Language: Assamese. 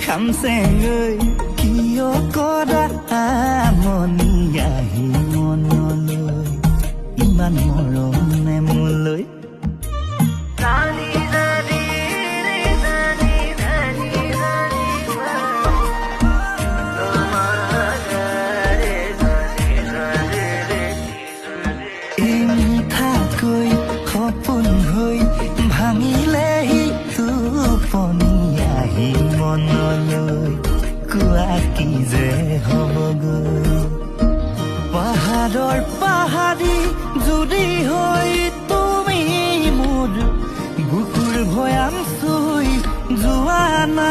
খামচেঙৈ কিয় কৰা আমনি আহি মনলৈ ইমান মৰমে মোলৈ সপোন হৈ ভাঙিলেহি টোপনি আহি মনলৈ কোৱা কি যে হ'বগৈ পাহাৰৰ পাহাৰী যদি হৈ তুমি মোৰ বুকুৰ ভৈয়াম চুই যোৱা না